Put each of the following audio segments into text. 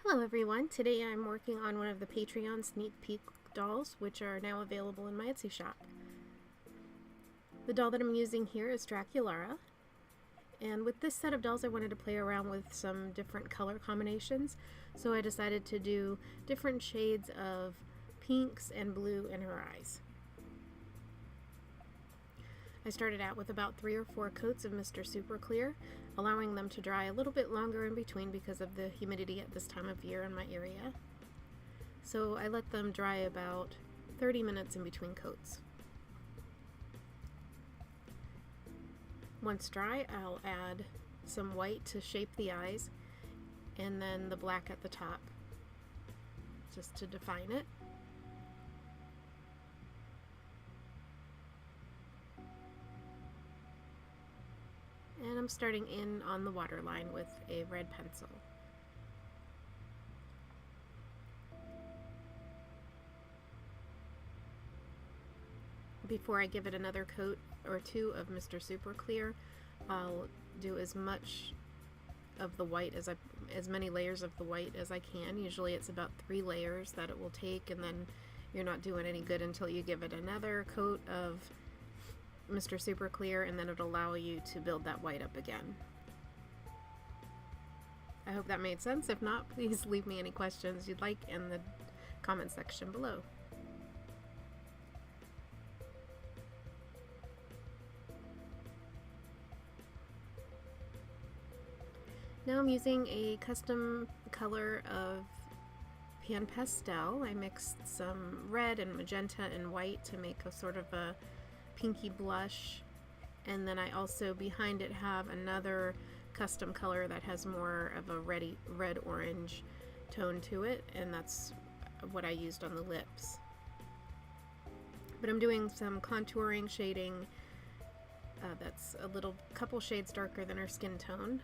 Hello everyone, today I'm working on one of the Patreon sneak peek dolls, which are now available in my Etsy shop. The doll that I'm using here is Draculaura, and with this set of dolls I wanted to play around with some different color combinations, so I decided to do different shades of pinks and blue in her eyes. I started out with about 3 or 4 coats of Mr. Super Clear, allowing them to dry a little bit longer in between because of the humidity at this time of year in my area. So I let them dry about 30 minutes in between coats. Once dry, I'll add some white to shape the eyes and then the black at the top just to define it. And I'm starting in on the waterline with a red pencil. Before I give it another coat or two of Mr. Super Clear, I'll do as much of the white as many layers of the white as I can. Usually it's about 3 layers that it will take, and then you're not doing any good until you give it another coat of Mr. Super Clear, and then it'll allow you to build that white up again. I hope that made sense. If not, please leave me any questions you'd like in the comment section below. Now I'm using a custom color of Pan Pastel. I mixed some red and magenta and white to make a sort of a pinky blush, and then I also behind it have another custom color that has more of a red orange tone to it, and that's what I used on the lips. But I'm doing some contouring shading that's a couple shades darker than her skin tone,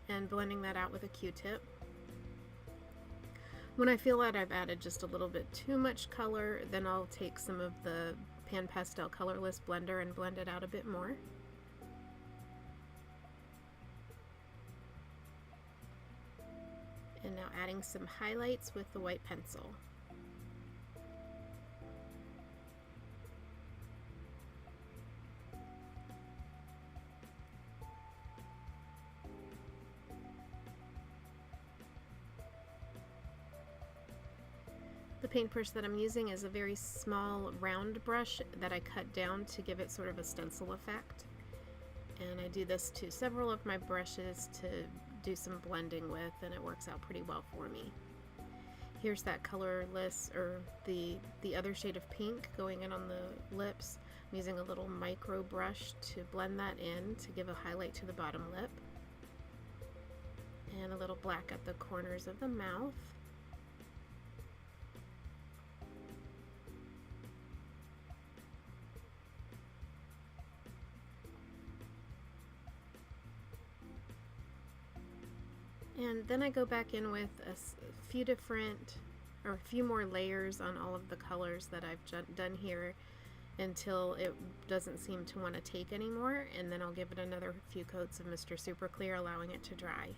and blending that out with a Q-tip. When I feel that I've added just a little bit too much color, then I'll take some of the Pan Pastel colorless blender and blend it out a bit more. And now adding some highlights with the white pencil. The paintbrush that I'm using is a very small round brush that I cut down to give it sort of a stencil effect. And I do this to several of my brushes to do some blending with, and it works out pretty well for me. Here's that colorless, or the other shade of pink going in on the lips. I'm using a little micro brush to blend that in to give a highlight to the bottom lip. And a little black at the corners of the mouth. And then I go back in with a few more layers on all of the colors that I've done here until it doesn't seem to want to take anymore, and then I'll give it another few coats of Mr. Super Clear, allowing it to dry.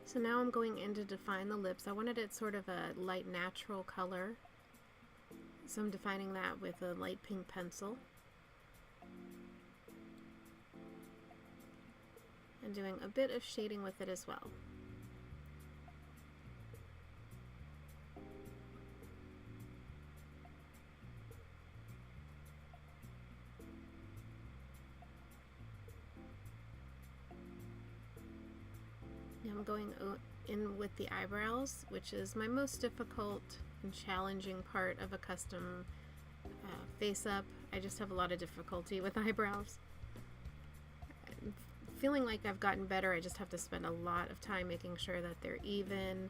So now I'm going in to define the lips. I wanted it sort of a light natural color, so I'm defining that with a light pink pencil and doing a bit of shading with it as well. I'm going in with the eyebrows, which is my most difficult and challenging part of a custom face up. I just have a lot of difficulty with eyebrows. feeling like I've gotten better. I just have to spend a lot of time making sure that they're even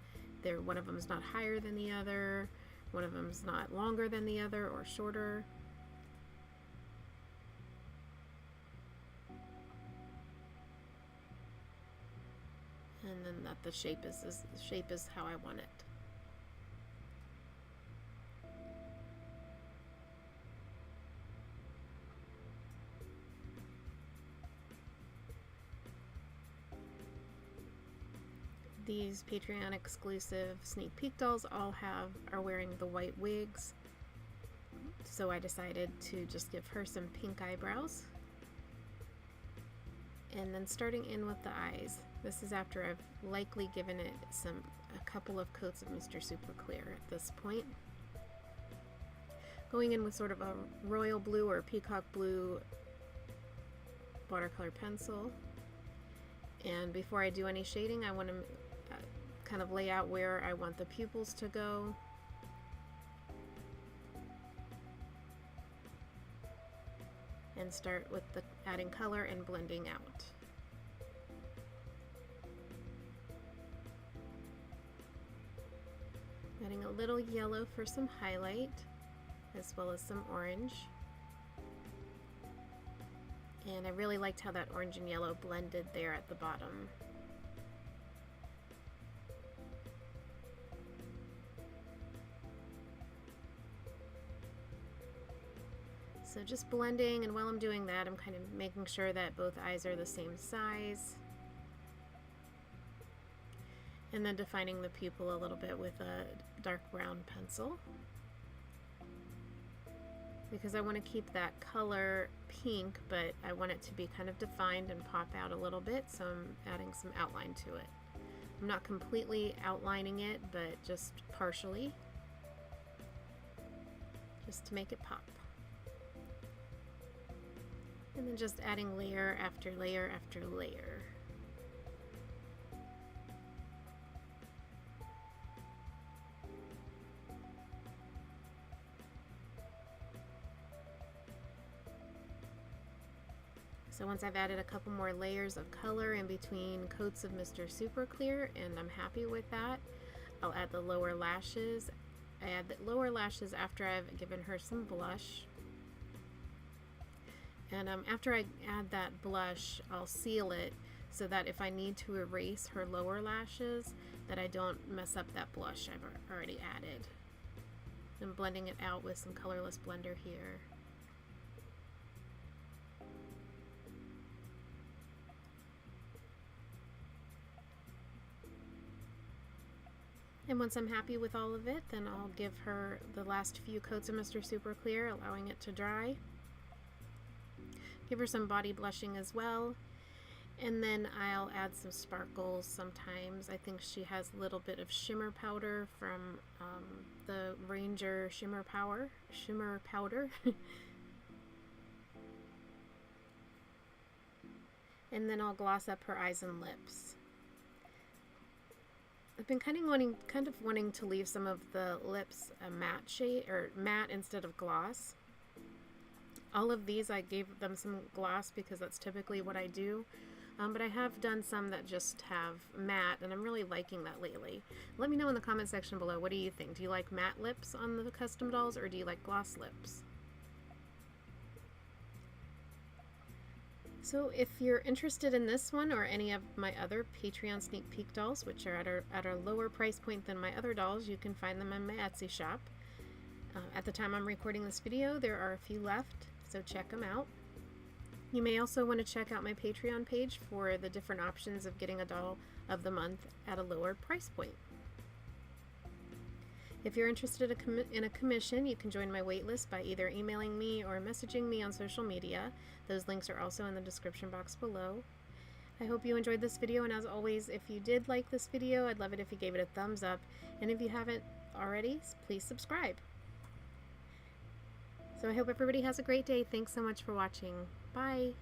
one of them is not higher than the other, one of them is not longer than the other or shorter. And then that the shape is how I want it. These Patreon exclusive sneak peek dolls all are wearing the white wigs, so I decided to just give her some pink eyebrows. And then starting in with the eyes. This is after I've likely given it a couple of coats of Mr. Super Clear at this point. Going in with sort of a royal blue or peacock blue watercolor pencil. And before I do any shading, I want to kind of lay out where I want the pupils to go. And start with adding color and blending out. Adding a little yellow for some highlight, as well as some orange. And I really liked how that orange and yellow blended there at the bottom. So just blending, and while I'm doing that, I'm kind of making sure that both eyes are the same size. And then defining the pupil a little bit with a dark brown pencil, because I want to keep that color pink, but I want it to be kind of defined and pop out a little bit, so I'm adding some outline to it. I'm not completely outlining it, but just partially, just to make it pop. And then just adding layer after layer after layer. So once I've added a couple more layers of color in between coats of Mr. Super Clear, and I'm happy with that, I'll add the lower lashes. I add the lower lashes after I've given her some blush. And after I add that blush, I'll seal it so that if I need to erase her lower lashes, that I don't mess up that blush I've already added. I'm blending it out with some colorless blender here. And once I'm happy with all of it, then I'll give her the last few coats of Mr. Super Clear, allowing it to dry. Give her some body blushing as well, and then I'll add some sparkles sometimes. I think she has a little bit of shimmer powder from the Ranger shimmer powder. And then I'll gloss up her eyes and lips. I've been kind of wanting to leave some of the lips a matte shade, or matte instead of gloss. All of these I gave them some gloss because that's typically what I do, but I have done some that just have matte, and I'm really liking that lately. Let me know in the comment section below, what do you think? Do you like matte lips on the custom dolls, or do you like gloss lips? So if you're interested in this one or any of my other Patreon sneak peek dolls, which are at a lower price point than my other dolls, you can find them in my Etsy shop. At the time I'm recording this video, there are a few left, so check them out. You may also want to check out my Patreon page for the different options of getting a doll of the month at a lower price point. If you're interested in a commission, you can join my waitlist by either emailing me or messaging me on social media. Those links are also in the description box below. I hope you enjoyed this video, and as always, if you did like this video, I'd love it if you gave it a thumbs up, and if you haven't already, please subscribe. So I hope everybody has a great day. Thanks so much for watching. Bye!